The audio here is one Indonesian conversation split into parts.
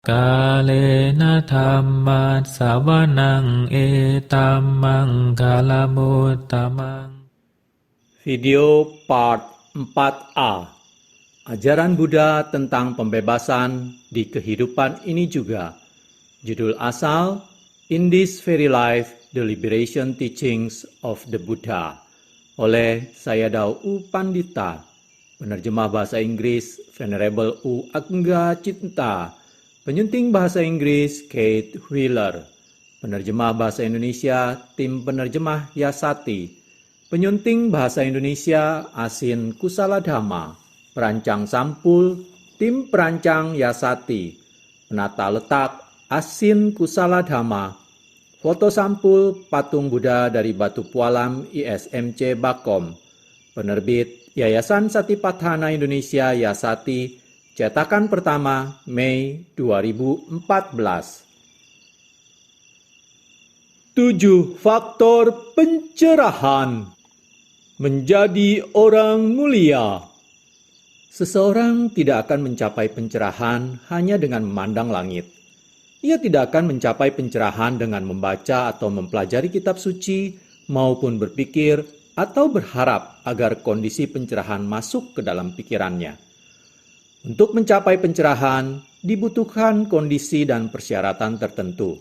Kalena dhammat sawanang etammang kalamutamang. Video part 4a. Ajaran Buddha tentang pembebasan di kehidupan ini juga. Judul asal, In This Very Life, The Liberation Teachings of the Buddha, oleh Sayadaw U Pandita, penerjemah bahasa Inggris Venerable U Angga Cinta, penyunting bahasa Inggris Kate Wheeler, penerjemah bahasa Indonesia Tim Penerjemah Yasati, penyunting bahasa Indonesia Asin Kusaladhama, perancang sampul Tim Perancang Yasati, penata letak Asin Kusaladhama, foto sampul patung Buddha dari Batu Pualam ISMC Bakom, penerbit Yayasan Satipatthana Indonesia Yasati, cetakan pertama Mei 2014. 7 faktor pencerahan. Menjadi orang mulia. Seseorang tidak akan mencapai pencerahan hanya dengan memandang langit. Ia tidak akan mencapai pencerahan dengan membaca atau mempelajari kitab suci maupun berpikir atau berharap agar kondisi pencerahan masuk ke dalam pikirannya. Untuk mencapai pencerahan, dibutuhkan kondisi dan persyaratan tertentu.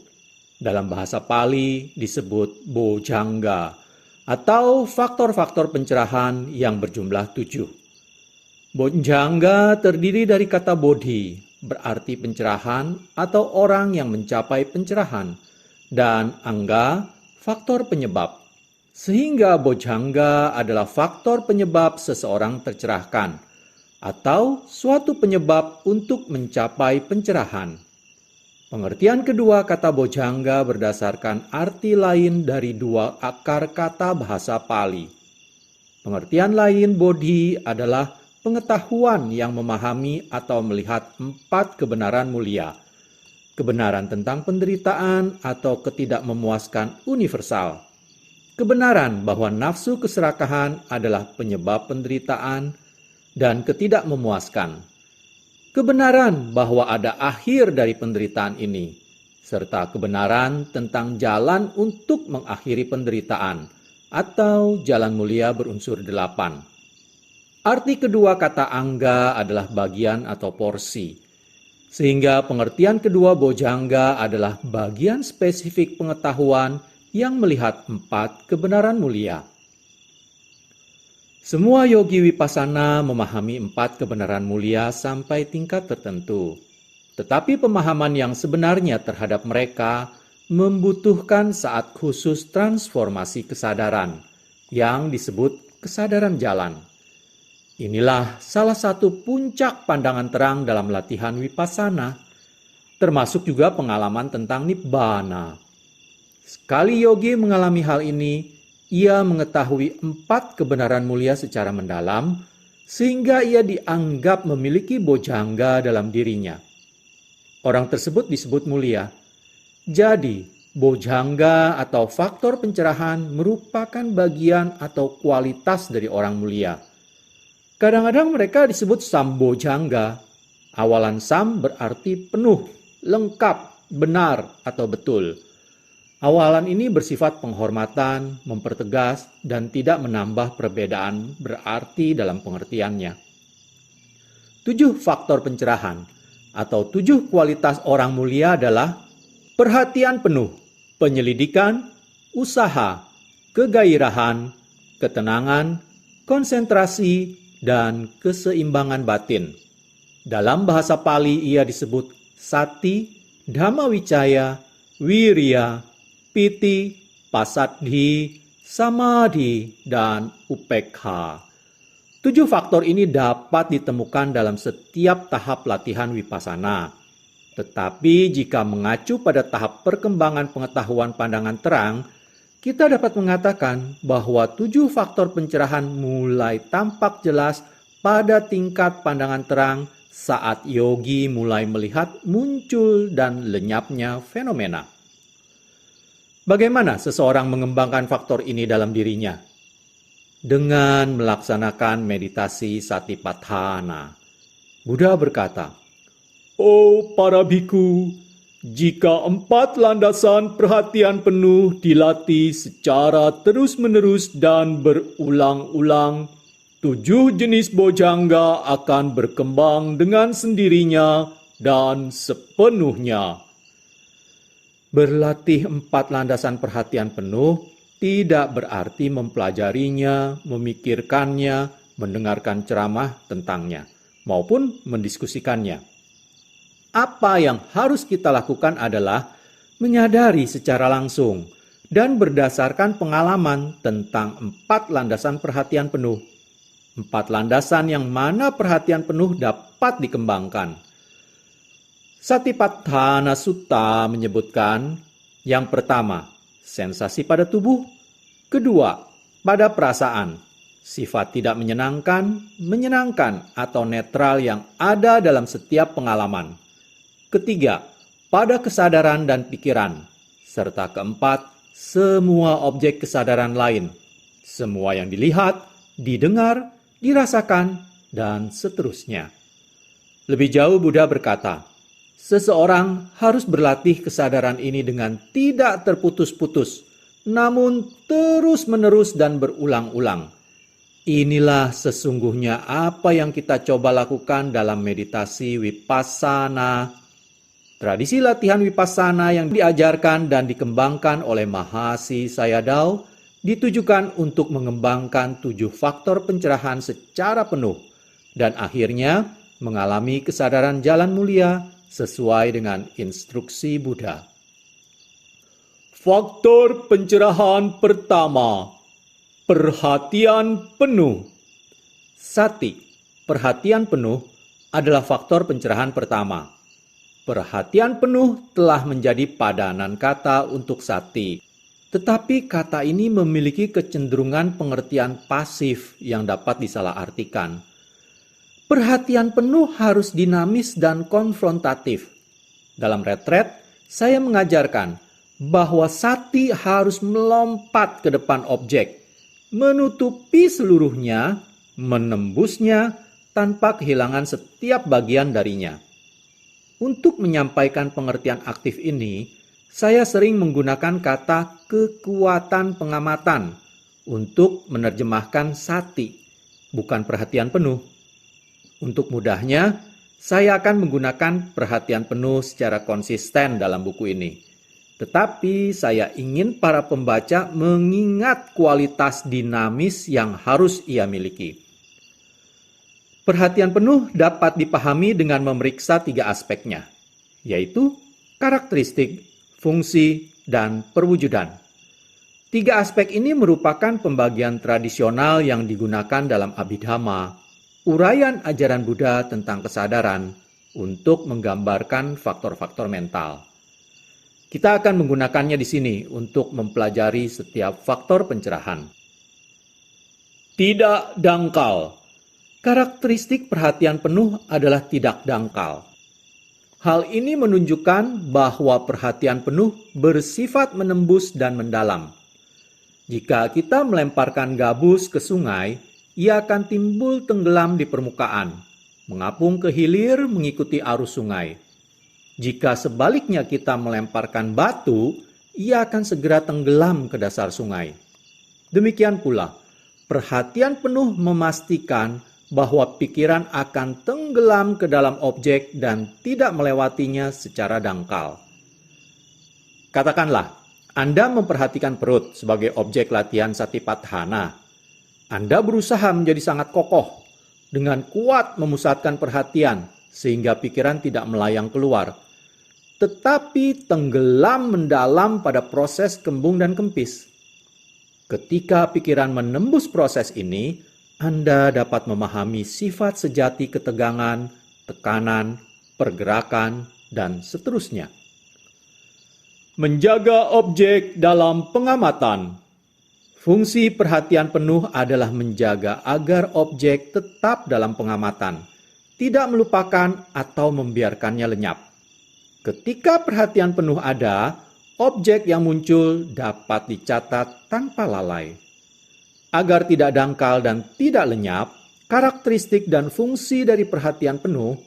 Dalam bahasa Pali disebut bojjhanga, atau faktor-faktor pencerahan yang berjumlah 7. Bojjhanga terdiri dari kata bodhi, berarti pencerahan atau orang yang mencapai pencerahan, dan angga, faktor penyebab. Sehingga bojjhanga adalah faktor penyebab seseorang tercerahkan, atau suatu penyebab untuk mencapai pencerahan. Pengertian kedua kata bojjhanga berdasarkan arti lain dari dua akar kata bahasa Pali. Pengertian lain bodhi adalah pengetahuan yang memahami atau melihat 4 kebenaran mulia. Kebenaran tentang penderitaan atau ketidakmemuaskan universal. Kebenaran bahwa nafsu keserakahan adalah penyebab penderitaan dan ketidakmemuaskan. Kebenaran bahwa ada akhir dari penderitaan ini, serta kebenaran tentang jalan untuk mengakhiri penderitaan, atau jalan mulia berunsur 8. Arti kedua kata angga adalah bagian atau porsi, sehingga pengertian kedua bojjhanga adalah bagian spesifik pengetahuan yang melihat 4 kebenaran mulia. Semua yogi vipassana memahami 4 kebenaran mulia sampai tingkat tertentu. Tetapi pemahaman yang sebenarnya terhadap mereka membutuhkan saat khusus transformasi kesadaran, yang disebut kesadaran jalan. Inilah salah satu puncak pandangan terang dalam latihan vipassana, termasuk juga pengalaman tentang nibbana. Sekali yogi mengalami hal ini, ia mengetahui 4 kebenaran mulia secara mendalam, sehingga ia dianggap memiliki bojjhanga dalam dirinya. Orang tersebut disebut mulia. Jadi, bojjhanga atau faktor pencerahan merupakan bagian atau kualitas dari orang mulia. Kadang-kadang mereka disebut sambojjhanga. Awalan sam berarti penuh, lengkap, benar, atau betul. Awalan ini bersifat penghormatan, mempertegas, dan tidak menambah perbedaan berarti dalam pengertiannya. 7 faktor pencerahan atau 7 kualitas orang mulia adalah perhatian penuh, penyelidikan, usaha, kegairahan, ketenangan, konsentrasi, dan keseimbangan batin. Dalam bahasa Pali ia disebut sati, dhammavicaya, wirya, piti, pasadhi, samadhi, dan upekha. 7 faktor ini dapat ditemukan dalam setiap tahap latihan vipassana. Tetapi jika mengacu pada tahap perkembangan pengetahuan pandangan terang, kita dapat mengatakan bahwa 7 faktor pencerahan mulai tampak jelas pada tingkat pandangan terang saat yogi mulai melihat muncul dan lenyapnya fenomena. Bagaimana seseorang mengembangkan faktor ini dalam dirinya? Dengan melaksanakan meditasi satipatthana. Buddha berkata, Oh para biku, jika 4 landasan perhatian penuh dilatih secara terus-menerus dan berulang-ulang, 7 jenis bojangga akan berkembang dengan sendirinya dan sepenuhnya. Berlatih 4 landasan perhatian penuh tidak berarti mempelajarinya, memikirkannya, mendengarkan ceramah tentangnya, maupun mendiskusikannya. Apa yang harus kita lakukan adalah menyadari secara langsung dan berdasarkan pengalaman tentang 4 landasan perhatian penuh. 4 landasan yang mana perhatian penuh dapat dikembangkan. Satipatthana Sutta menyebutkan, yang pertama, sensasi pada tubuh. Kedua, pada perasaan, sifat tidak menyenangkan, menyenangkan atau netral yang ada dalam setiap pengalaman. Ketiga, pada kesadaran dan pikiran. Serta keempat, semua objek kesadaran lain. Semua yang dilihat, didengar, dirasakan, dan seterusnya. Lebih jauh Buddha berkata, seseorang harus berlatih kesadaran ini dengan tidak terputus-putus, namun terus-menerus dan berulang-ulang. Inilah sesungguhnya apa yang kita coba lakukan dalam meditasi Vipassana. Tradisi latihan Vipassana yang diajarkan dan dikembangkan oleh Mahasi Sayadaw ditujukan untuk mengembangkan 7 faktor pencerahan secara penuh dan akhirnya mengalami kesadaran jalan mulia sesuai dengan instruksi Buddha. Faktor pencerahan pertama, perhatian penuh. Sati, perhatian penuh adalah faktor pencerahan pertama. Perhatian penuh telah menjadi padanan kata untuk sati. Tetapi kata ini memiliki kecenderungan pengertian pasif yang dapat disalahartikan. Perhatian penuh harus dinamis dan konfrontatif. Dalam retret, saya mengajarkan bahwa sati harus melompat ke depan objek, menutupi seluruhnya, menembusnya tanpa kehilangan setiap bagian darinya. Untuk menyampaikan pengertian aktif ini, saya sering menggunakan kata kekuatan pengamatan untuk menerjemahkan sati, bukan perhatian penuh. Untuk mudahnya, saya akan menggunakan perhatian penuh secara konsisten dalam buku ini. Tetapi saya ingin para pembaca mengingat kualitas dinamis yang harus ia miliki. Perhatian penuh dapat dipahami dengan memeriksa 3 aspeknya, yaitu karakteristik, fungsi, dan perwujudan. 3 aspek ini merupakan pembagian tradisional yang digunakan dalam Abhidhamma, uraian ajaran Buddha tentang kesadaran untuk menggambarkan faktor-faktor mental. Kita akan menggunakannya di sini untuk mempelajari setiap faktor pencerahan. Tidak dangkal. Karakteristik perhatian penuh adalah tidak dangkal. Hal ini menunjukkan bahwa perhatian penuh bersifat menembus dan mendalam. Jika kita melemparkan gabus ke sungai, ia akan timbul tenggelam di permukaan, mengapung ke hilir mengikuti arus sungai. Jika sebaliknya kita melemparkan batu, ia akan segera tenggelam ke dasar sungai. Demikian pula, perhatian penuh memastikan bahwa pikiran akan tenggelam ke dalam objek dan tidak melewatinya secara dangkal. Katakanlah, Anda memperhatikan perut sebagai objek latihan Satipatthana. Anda berusaha menjadi sangat kokoh, dengan kuat memusatkan perhatian sehingga pikiran tidak melayang keluar, tetapi tenggelam mendalam pada proses kembung dan kempis. Ketika pikiran menembus proses ini, Anda dapat memahami sifat sejati ketegangan, tekanan, pergerakan, dan seterusnya. Menjaga objek dalam pengamatan. Fungsi perhatian penuh adalah menjaga agar objek tetap dalam pengamatan, tidak melupakan atau membiarkannya lenyap. Ketika perhatian penuh ada, objek yang muncul dapat dicatat tanpa lalai. Agar tidak dangkal dan tidak lenyap, karakteristik dan fungsi dari perhatian penuh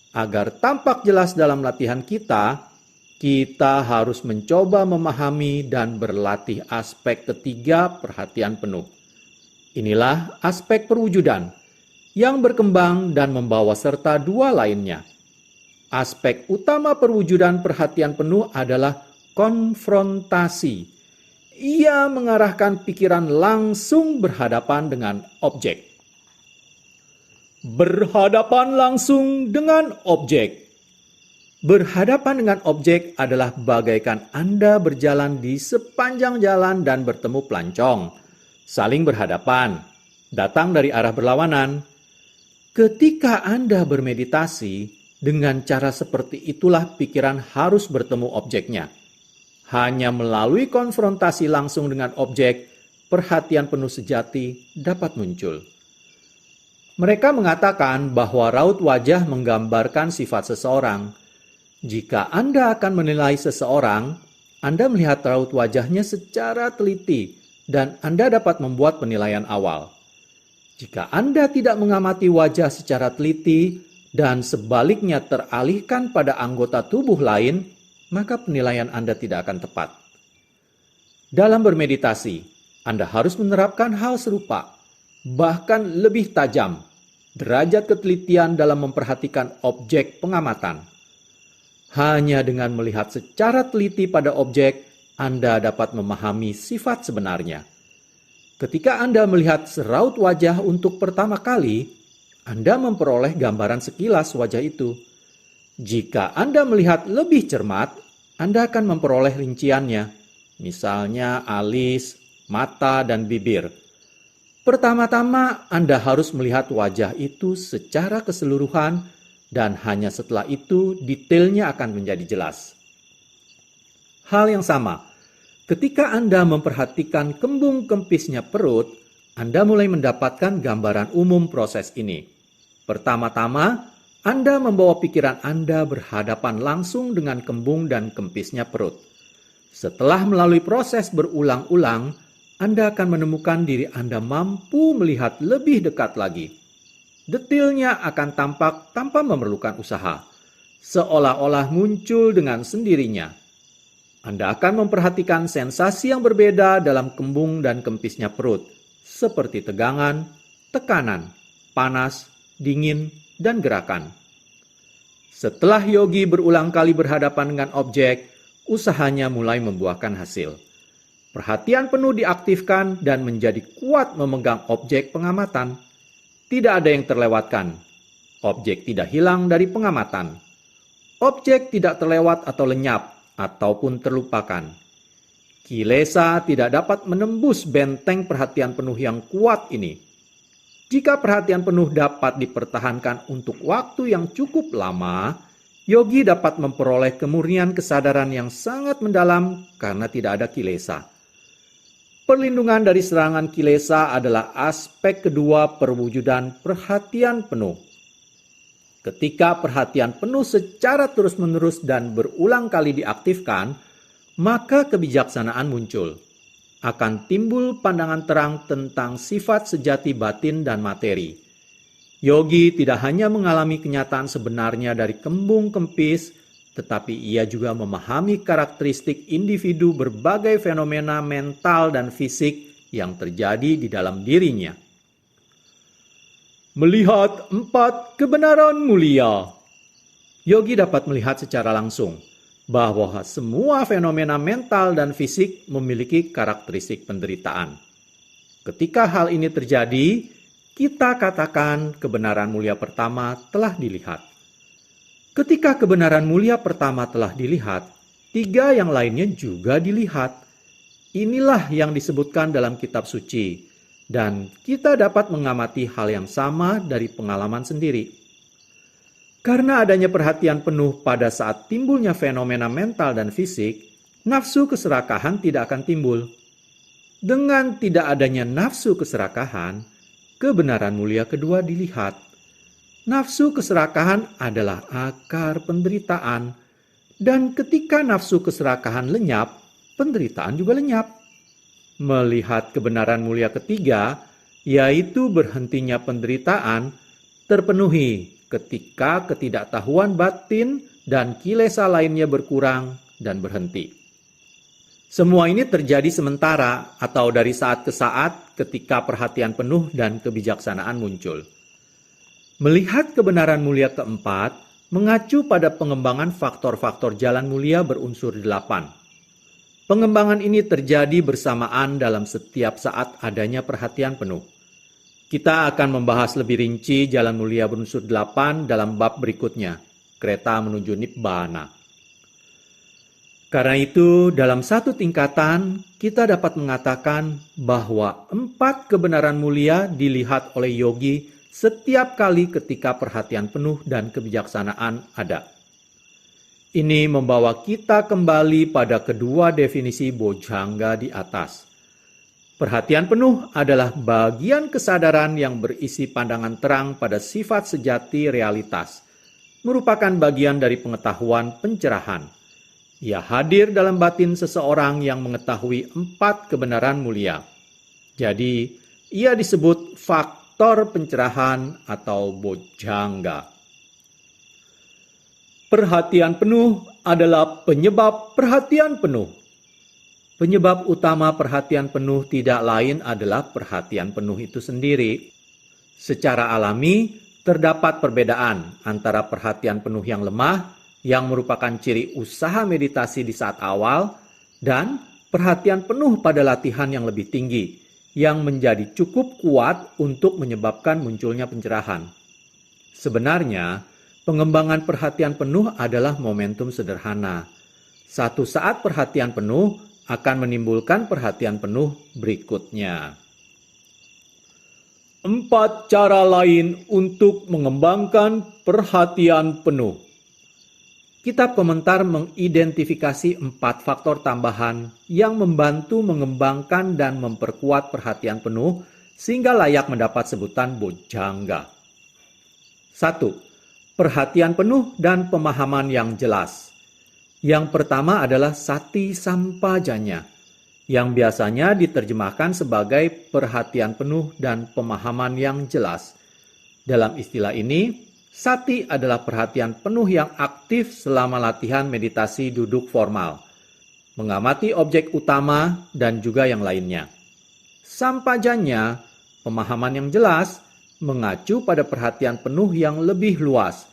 Agar tampak jelas dalam latihan kita harus mencoba memahami dan berlatih aspek ketiga perhatian penuh. Inilah aspek perwujudan yang berkembang dan membawa serta dua lainnya. Aspek utama perwujudan perhatian penuh adalah konfrontasi. Ia mengarahkan pikiran langsung berhadapan dengan objek. Berhadapan langsung dengan objek. Berhadapan dengan objek adalah bagaikan Anda berjalan di sepanjang jalan dan bertemu pelancong. Saling berhadapan, datang dari arah berlawanan. Ketika Anda bermeditasi, dengan cara seperti itulah pikiran harus bertemu objeknya. Hanya melalui konfrontasi langsung dengan objek, perhatian penuh sejati dapat muncul. Mereka mengatakan bahwa raut wajah menggambarkan sifat seseorang. Jika Anda akan menilai seseorang, Anda melihat raut wajahnya secara teliti dan Anda dapat membuat penilaian awal. Jika Anda tidak mengamati wajah secara teliti dan sebaliknya teralihkan pada anggota tubuh lain, maka penilaian Anda tidak akan tepat. Dalam bermeditasi, Anda harus menerapkan hal serupa, bahkan lebih tajam, derajat ketelitian dalam memperhatikan objek pengamatan. Hanya dengan melihat secara teliti pada objek, Anda dapat memahami sifat sebenarnya. Ketika Anda melihat seraut wajah untuk pertama kali, Anda memperoleh gambaran sekilas wajah itu. Jika Anda melihat lebih cermat, Anda akan memperoleh rinciannya, misalnya alis, mata, dan bibir. Pertama-tama, Anda harus melihat wajah itu secara keseluruhan, dan hanya setelah itu detailnya akan menjadi jelas. Hal yang sama, ketika Anda memperhatikan kembung kempisnya perut, Anda mulai mendapatkan gambaran umum proses ini. Pertama-tama, Anda membawa pikiran Anda berhadapan langsung dengan kembung dan kempisnya perut. Setelah melalui proses berulang-ulang, Anda akan menemukan diri Anda mampu melihat lebih dekat lagi. Detailnya akan tampak tanpa memerlukan usaha, seolah-olah muncul dengan sendirinya. Anda akan memperhatikan sensasi yang berbeda dalam kembung dan kempisnya perut, seperti tegangan, tekanan, panas, dingin, dan gerakan. Setelah yogi berulang kali berhadapan dengan objek, usahanya mulai membuahkan hasil. Perhatian penuh diaktifkan dan menjadi kuat memegang objek pengamatan. Tidak ada yang terlewatkan. Objek tidak hilang dari pengamatan. Objek tidak terlewat atau lenyap, ataupun terlupakan. Kilesa tidak dapat menembus benteng perhatian penuh yang kuat ini. Jika perhatian penuh dapat dipertahankan untuk waktu yang cukup lama, yogi dapat memperoleh kemurnian kesadaran yang sangat mendalam karena tidak ada kilesa. Perlindungan dari serangan kilesa adalah aspek kedua perwujudan perhatian penuh. Ketika perhatian penuh secara terus-menerus dan berulang kali diaktifkan, maka kebijaksanaan muncul. Akan timbul pandangan terang tentang sifat sejati batin dan materi. Yogi tidak hanya mengalami kenyataan sebenarnya dari kembung kempis, tetapi ia juga memahami karakteristik individu berbagai fenomena mental dan fisik yang terjadi di dalam dirinya. Melihat 4 kebenaran mulia. Yogi dapat melihat secara langsung bahwa semua fenomena mental dan fisik memiliki karakteristik penderitaan. Ketika hal ini terjadi, kita katakan kebenaran mulia pertama telah dilihat. Ketika kebenaran mulia pertama telah dilihat, 3 yang lainnya juga dilihat. Inilah yang disebutkan dalam kitab suci, dan kita dapat mengamati hal yang sama dari pengalaman sendiri. Karena adanya perhatian penuh pada saat timbulnya fenomena mental dan fisik, nafsu keserakahan tidak akan timbul. Dengan tidak adanya nafsu keserakahan, kebenaran mulia kedua dilihat. Nafsu keserakahan adalah akar penderitaan, dan ketika nafsu keserakahan lenyap, penderitaan juga lenyap. Melihat kebenaran mulia ketiga, yaitu berhentinya penderitaan, terpenuhi ketika ketidaktahuan batin dan kilesa lainnya berkurang dan berhenti. Semua ini terjadi sementara atau dari saat ke saat ketika perhatian penuh dan kebijaksanaan muncul. Melihat kebenaran mulia keempat, mengacu pada pengembangan faktor-faktor jalan mulia berunsur 8. Pengembangan ini terjadi bersamaan dalam setiap saat adanya perhatian penuh. Kita akan membahas lebih rinci jalan mulia berunsur 8 dalam bab berikutnya, kereta menuju Nibbana. Karena itu, dalam satu tingkatan, kita dapat mengatakan bahwa 4 kebenaran mulia dilihat oleh yogi setiap kali ketika perhatian penuh dan kebijaksanaan ada. Ini membawa kita kembali pada kedua definisi bojjhanga di atas. Perhatian penuh adalah bagian kesadaran yang berisi pandangan terang pada sifat sejati realitas, merupakan bagian dari pengetahuan pencerahan. Ia hadir dalam batin seseorang yang mengetahui 4 kebenaran mulia. Jadi, ia disebut faktor pencerahan atau bojjhanga. Perhatian penuh adalah penyebab perhatian penuh. Penyebab utama perhatian penuh tidak lain adalah perhatian penuh itu sendiri. Secara alami, terdapat perbedaan antara perhatian penuh yang lemah, yang merupakan ciri usaha meditasi di saat awal, dan perhatian penuh pada latihan yang lebih tinggi, yang menjadi cukup kuat untuk menyebabkan munculnya pencerahan. Sebenarnya, pengembangan perhatian penuh adalah momentum sederhana. Satu saat perhatian penuh akan menimbulkan perhatian penuh berikutnya. 4 cara lain untuk mengembangkan perhatian penuh. Kitab komentar mengidentifikasi 4 faktor tambahan yang membantu mengembangkan dan memperkuat perhatian penuh sehingga layak mendapat sebutan bojjhanga. 1. Perhatian penuh dan pemahaman yang jelas. Yang pertama adalah sati sampajanya, yang biasanya diterjemahkan sebagai perhatian penuh dan pemahaman yang jelas. Dalam istilah ini, sati adalah perhatian penuh yang aktif selama latihan meditasi duduk formal, mengamati objek utama dan juga yang lainnya. Sampajanya, pemahaman yang jelas, mengacu pada perhatian penuh yang lebih luas.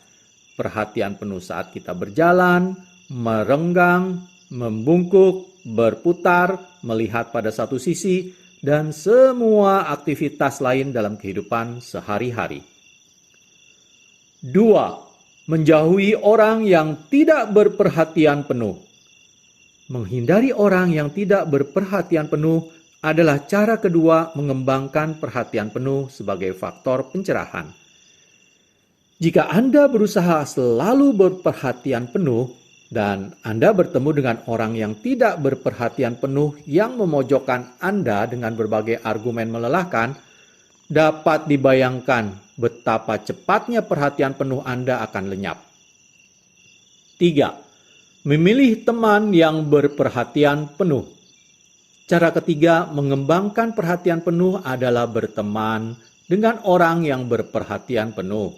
Perhatian penuh saat kita berjalan, merenggang, membungkuk, berputar, melihat pada satu sisi, dan semua aktivitas lain dalam kehidupan sehari-hari. 2. Menjauhi orang yang tidak berperhatian penuh. Menghindari orang yang tidak berperhatian penuh adalah cara kedua mengembangkan perhatian penuh sebagai faktor pencerahan. Jika Anda berusaha selalu berperhatian penuh dan Anda bertemu dengan orang yang tidak berperhatian penuh yang memojokkan Anda dengan berbagai argumen melelahkan, dapat dibayangkan betapa cepatnya perhatian penuh Anda akan lenyap. 3. Memilih teman yang berperhatian penuh. Cara ketiga mengembangkan perhatian penuh adalah berteman dengan orang yang berperhatian penuh.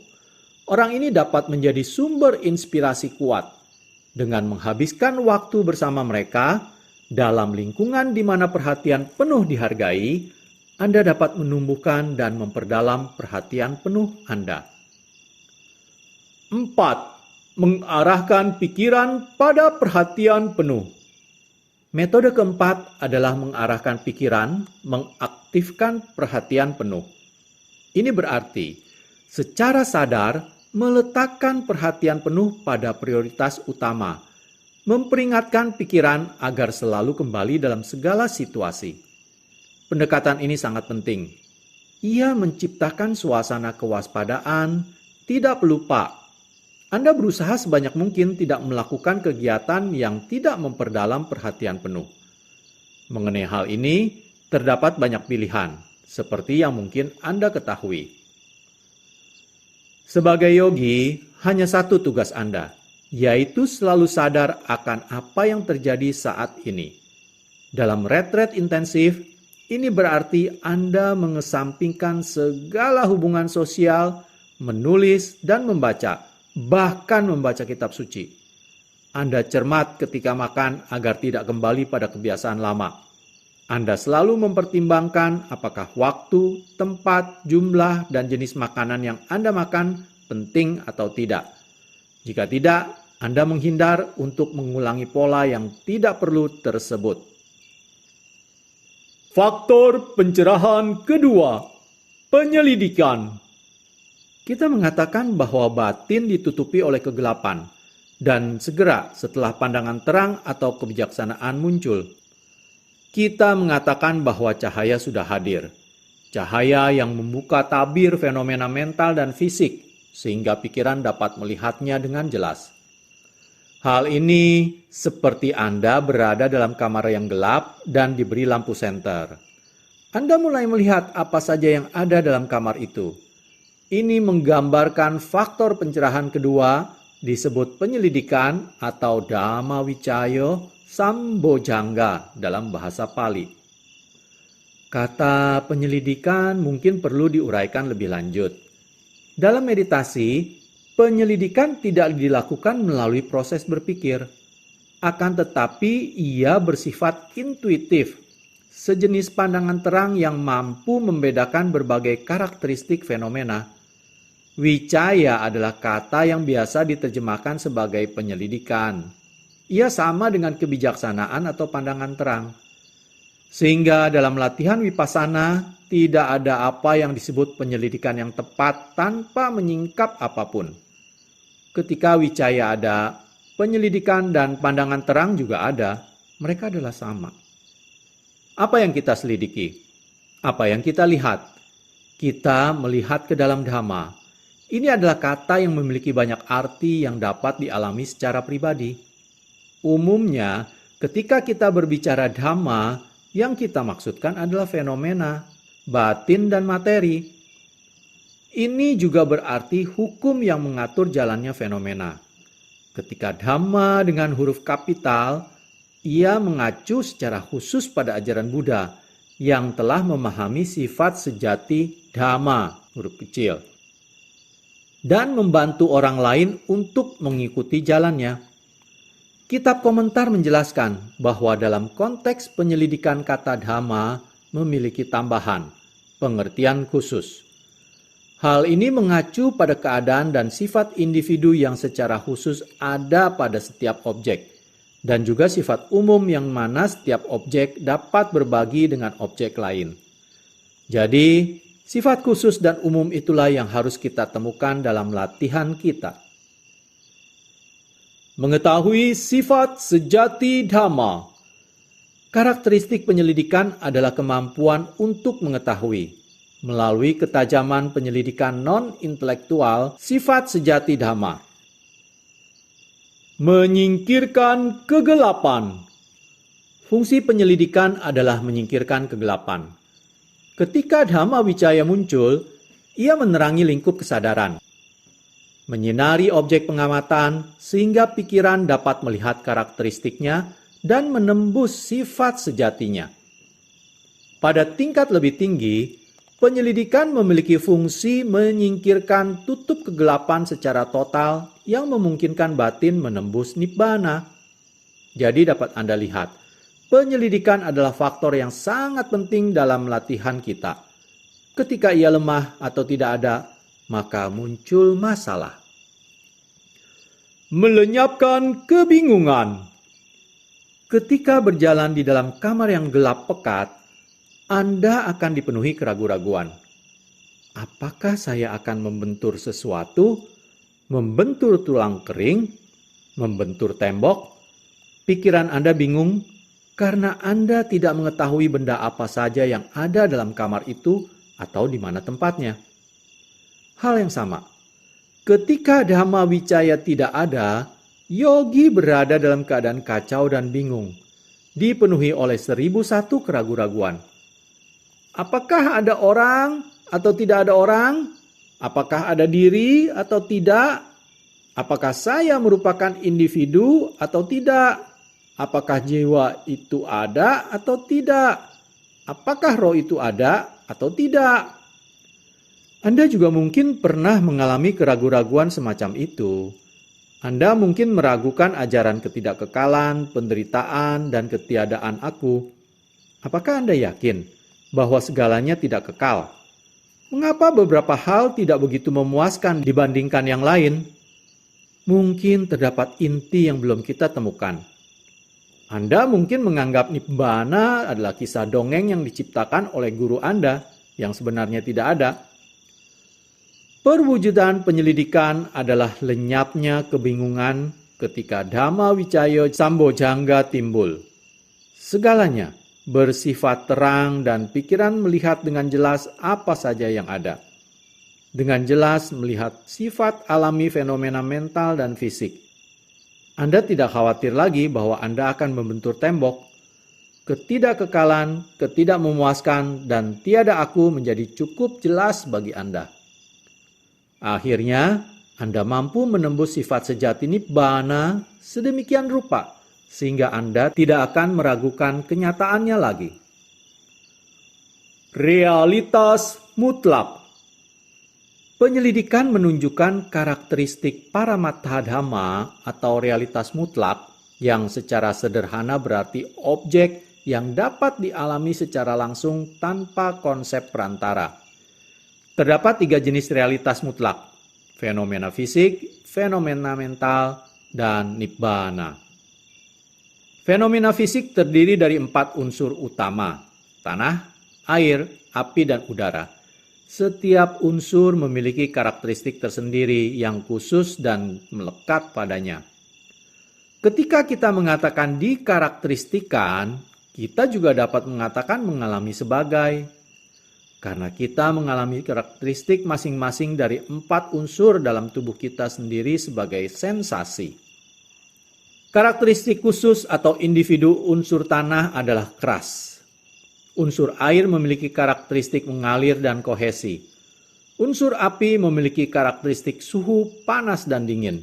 Orang ini dapat menjadi sumber inspirasi kuat. Dengan menghabiskan waktu bersama mereka, dalam lingkungan di mana perhatian penuh dihargai, Anda dapat menumbuhkan dan memperdalam perhatian penuh Anda. 4. Mengarahkan pikiran pada perhatian penuh. Metode keempat adalah mengarahkan pikiran, mengaktifkan perhatian penuh. Ini berarti, secara sadar, meletakkan perhatian penuh pada prioritas utama, memperingatkan pikiran agar selalu kembali dalam segala situasi. Pendekatan ini sangat penting. Ia menciptakan suasana kewaspadaan, tidak pelupa. Anda berusaha sebanyak mungkin tidak melakukan kegiatan yang tidak memperdalam perhatian penuh. Mengenai hal ini, terdapat banyak pilihan, seperti yang mungkin Anda ketahui. Sebagai yogi, hanya satu tugas Anda, yaitu selalu sadar akan apa yang terjadi saat ini. Dalam retret intensif, ini berarti Anda mengesampingkan segala hubungan sosial, menulis, dan membaca, bahkan membaca kitab suci. Anda cermat ketika makan agar tidak kembali pada kebiasaan lama. Anda selalu mempertimbangkan apakah waktu, tempat, jumlah, dan jenis makanan yang Anda makan penting atau tidak. Jika tidak, Anda menghindar untuk mengulangi pola yang tidak perlu tersebut. Faktor pencerahan kedua, penyelidikan. Kita mengatakan bahwa batin ditutupi oleh kegelapan, dan segera setelah pandangan terang atau kebijaksanaan muncul, kita mengatakan bahwa cahaya sudah hadir. Cahaya yang membuka tabir fenomena mental dan fisik, sehingga pikiran dapat melihatnya dengan jelas. Hal ini seperti Anda berada dalam kamar yang gelap dan diberi lampu senter. Anda mulai melihat apa saja yang ada dalam kamar itu. Ini menggambarkan faktor pencerahan kedua, disebut penyelidikan atau Dhamma Wicayo Sambojangga dalam bahasa Pali. Kata penyelidikan mungkin perlu diuraikan lebih lanjut. Dalam meditasi, penyelidikan tidak dilakukan melalui proses berpikir. Akan tetapi ia bersifat intuitif, sejenis pandangan terang yang mampu membedakan berbagai karakteristik fenomena. Wicaya adalah kata yang biasa diterjemahkan sebagai penyelidikan. Ia sama dengan kebijaksanaan atau pandangan terang. Sehingga dalam latihan Vipassana tidak ada apa yang disebut penyelidikan yang tepat tanpa menyingkap apapun. Ketika wicaya ada, penyelidikan dan pandangan terang juga ada. Mereka adalah sama. Apa yang kita selidiki? Apa yang kita lihat? Kita melihat ke dalam Dhamma. Ini adalah kata yang memiliki banyak arti yang dapat dialami secara pribadi. Umumnya, ketika kita berbicara Dhamma, yang kita maksudkan adalah fenomena, batin dan materi. Ini juga berarti hukum yang mengatur jalannya fenomena. Ketika Dhamma dengan huruf kapital, ia mengacu secara khusus pada ajaran Buddha yang telah memahami sifat sejati Dhamma, huruf kecil, dan membantu orang lain untuk mengikuti jalannya. Kitab komentar menjelaskan bahwa dalam konteks penyelidikan kata Dhamma memiliki tambahan, pengertian khusus. Hal ini mengacu pada keadaan dan sifat individu yang secara khusus ada pada setiap objek, dan juga sifat umum yang mana setiap objek dapat berbagi dengan objek lain. Jadi, sifat khusus dan umum itulah yang harus kita temukan dalam latihan kita. Mengetahui sifat sejati Dhamma. Karakteristik penyelidikan adalah kemampuan untuk mengetahui, melalui ketajaman penyelidikan non-intelektual, sifat sejati Dhamma. Menyingkirkan kegelapan. Fungsi penyelidikan adalah menyingkirkan kegelapan. Ketika Dhamma Wicaya muncul, ia menerangi lingkup kesadaran, menyinari objek pengamatan sehingga pikiran dapat melihat karakteristiknya dan menembus sifat sejatinya. Pada tingkat lebih tinggi, penyelidikan memiliki fungsi menyingkirkan tutup kegelapan secara total yang memungkinkan batin menembus nibbana. Jadi dapat Anda lihat, penyelidikan adalah faktor yang sangat penting dalam latihan kita. Ketika ia lemah atau tidak ada, maka muncul masalah. Melenyapkan kebingungan. Ketika berjalan di dalam kamar yang gelap pekat, Anda akan dipenuhi keraguan-raguan. Apakah saya akan membentur sesuatu, membentur tulang kering, membentur tembok? Pikiran Anda bingung karena Anda tidak mengetahui benda apa saja yang ada dalam kamar itu atau di mana tempatnya. Hal yang sama, ketika Dhamma Wicaya tidak ada, yogi berada dalam keadaan kacau dan bingung, dipenuhi oleh 1001 keraguan-raguan. Apakah ada orang atau tidak ada orang? Apakah ada diri atau tidak? Apakah saya merupakan individu atau tidak? Apakah jiwa itu ada atau tidak? Apakah roh itu ada atau tidak? Anda juga mungkin pernah mengalami keraguan-raguan semacam itu. Anda mungkin meragukan ajaran ketidakkekalan, penderitaan, dan ketiadaan aku. Apakah Anda yakin bahwa segalanya tidak kekal? Mengapa beberapa hal tidak begitu memuaskan dibandingkan yang lain? Mungkin terdapat inti yang belum kita temukan. Anda mungkin menganggap Nibbana adalah kisah dongeng yang diciptakan oleh guru Anda yang sebenarnya tidak ada. Perwujudan penyelidikan adalah lenyapnya kebingungan ketika Dhamma Vicaya Sambojjhanga timbul. Segalanya bersifat terang dan pikiran melihat dengan jelas apa saja yang ada. Dengan jelas melihat sifat alami fenomena mental dan fisik. Anda tidak khawatir lagi bahwa Anda akan membentur tembok. Ketidakkekalan, ketidakmemuaskan, dan tiada aku menjadi cukup jelas bagi Anda. Akhirnya, Anda mampu menembus sifat sejati Nibbana sedemikian rupa, sehingga Anda tidak akan meragukan kenyataannya lagi. Realitas mutlak. Penyelidikan menunjukkan karakteristik paramattha dhamma atau realitas mutlak yang secara sederhana berarti objek yang dapat dialami secara langsung tanpa konsep perantara. Terdapat 3 jenis realitas mutlak, fenomena fisik, fenomena mental, dan nibbana. Fenomena fisik terdiri dari 4 unsur utama, tanah, air, api, dan udara. Setiap unsur memiliki karakteristik tersendiri yang khusus dan melekat padanya. Ketika kita mengatakan dikarakteristikan, kita juga dapat mengatakan mengalami sebagai. Karena kita mengalami karakteristik masing-masing dari 4 unsur dalam tubuh kita sendiri sebagai sensasi. Karakteristik khusus atau individu unsur tanah adalah keras. Unsur air memiliki karakteristik mengalir dan kohesi. Unsur api memiliki karakteristik suhu, panas, dan dingin.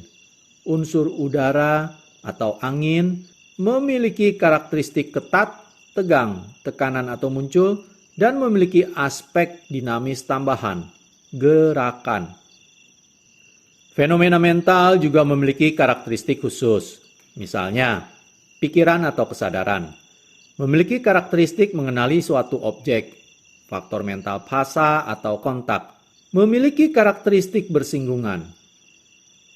Unsur udara atau angin memiliki karakteristik ketat, tegang, tekanan atau muncul, dan memiliki aspek dinamis tambahan, gerakan. Fenomena mental juga memiliki karakteristik khusus. Misalnya, pikiran atau kesadaran. Memiliki karakteristik mengenali suatu objek, faktor mental phasa atau kontak, memiliki karakteristik bersinggungan.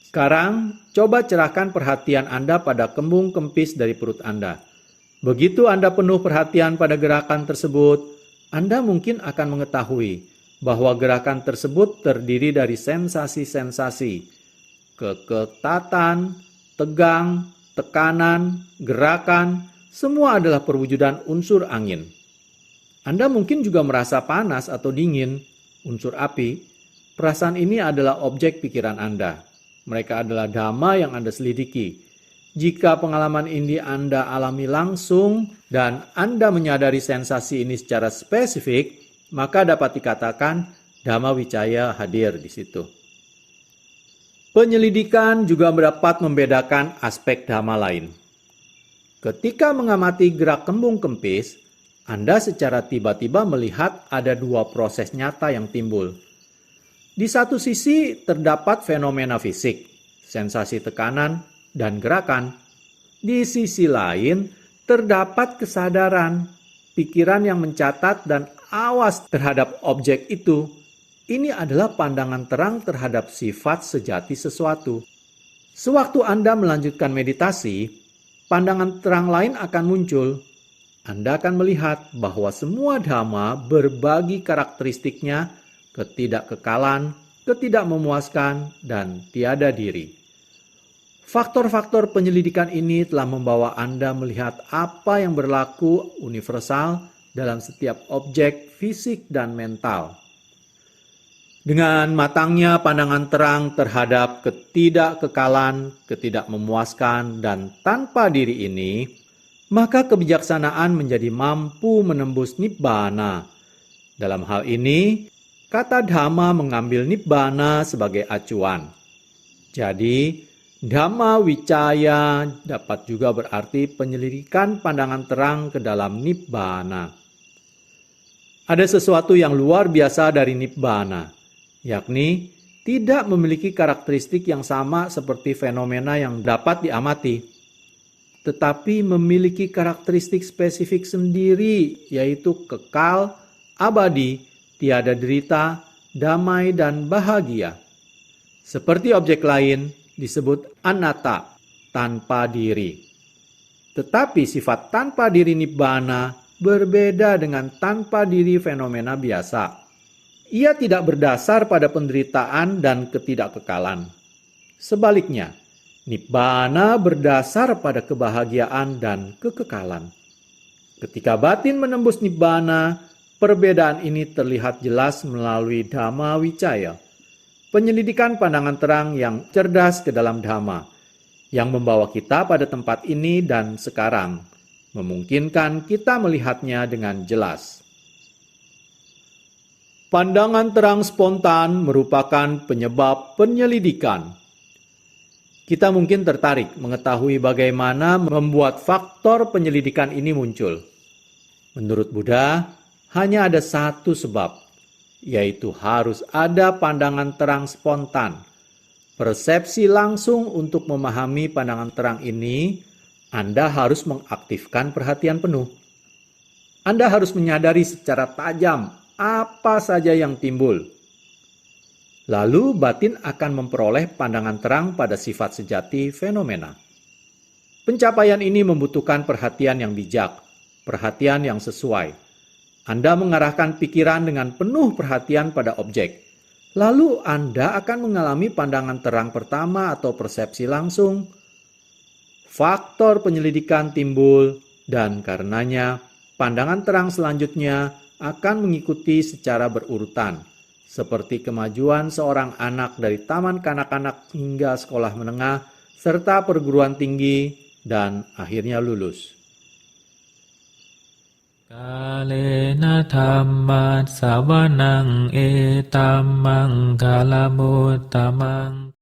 Sekarang, coba cerahkan perhatian Anda pada kembung kempis dari perut Anda. Begitu Anda penuh perhatian pada gerakan tersebut, Anda mungkin akan mengetahui bahwa gerakan tersebut terdiri dari sensasi-sensasi, keketatan, tegang, tekanan, gerakan, semua adalah perwujudan unsur angin. Anda mungkin juga merasa panas atau dingin, unsur api. Perasaan ini adalah objek pikiran Anda. Mereka adalah dhamma yang Anda selidiki. Jika pengalaman ini Anda alami langsung dan Anda menyadari sensasi ini secara spesifik, maka dapat dikatakan Dhamma Vicaya hadir di situ. Penyelidikan juga dapat membedakan aspek dhamma lain. Ketika mengamati gerak kembung kempis, Anda secara tiba-tiba melihat ada 2 proses nyata yang timbul. Di satu sisi terdapat fenomena fisik, sensasi tekanan, dan gerakan. Di sisi lain terdapat kesadaran, pikiran yang mencatat dan awas terhadap objek itu. Ini adalah pandangan terang terhadap sifat sejati sesuatu. Sewaktu Anda melanjutkan meditasi, pandangan terang lain akan muncul. Anda akan melihat bahwa semua dhamma berbagi karakteristiknya, ketidakkekalan, ketidakmemuaskan, dan tiada diri. Faktor-faktor penyelidikan ini telah membawa Anda melihat apa yang berlaku universal dalam setiap objek fisik dan mental. Dengan matangnya pandangan terang terhadap ketidakkekalan, ketidakmemuaskan, dan tanpa diri ini, maka kebijaksanaan menjadi mampu menembus Nibbana. Dalam hal ini, kata Dhamma mengambil Nibbana sebagai acuan. Jadi, Dhamma Vicaya dapat juga berarti penyelidikan pandangan terang ke dalam Nibbana. Ada sesuatu yang luar biasa dari Nibbana. yakni tidak memiliki karakteristik yang sama seperti fenomena yang dapat diamati, tetapi memiliki karakteristik spesifik sendiri, yaitu kekal, abadi, tiada derita, damai, dan bahagia. Seperti objek lain disebut anatta, tanpa diri. Tetapi sifat tanpa diri nibbana berbeda dengan tanpa diri fenomena biasa. Ia tidak berdasar pada penderitaan dan ketidakkekalan. Sebaliknya, nibbana berdasar pada kebahagiaan dan kekekalan. Ketika batin menembus nibbana, perbedaan ini terlihat jelas melalui Dhamma Vicaya, penyelidikan pandangan terang yang cerdas ke dalam Dhamma, yang membawa kita pada tempat ini dan sekarang, memungkinkan kita melihatnya dengan jelas. Pandangan terang spontan merupakan penyebab penyelidikan. Kita mungkin tertarik mengetahui bagaimana membuat faktor penyelidikan ini muncul. Menurut Buddha, hanya ada satu sebab, yaitu harus ada pandangan terang spontan. Persepsi langsung untuk memahami pandangan terang ini, Anda harus mengaktifkan perhatian penuh. Anda harus menyadari secara tajam apa saja yang timbul. Lalu batin akan memperoleh pandangan terang pada sifat sejati fenomena. Pencapaian ini membutuhkan perhatian yang bijak, perhatian yang sesuai. Anda mengarahkan pikiran dengan penuh perhatian pada objek. Lalu Anda akan mengalami pandangan terang pertama atau persepsi langsung. Faktor penyelidikan timbul dan karenanya pandangan terang selanjutnya akan mengikuti secara berurutan, seperti kemajuan seorang anak dari taman kanak-kanak hingga sekolah menengah, serta perguruan tinggi, dan akhirnya lulus. Kalena dhamma savanang etamang kalamutamang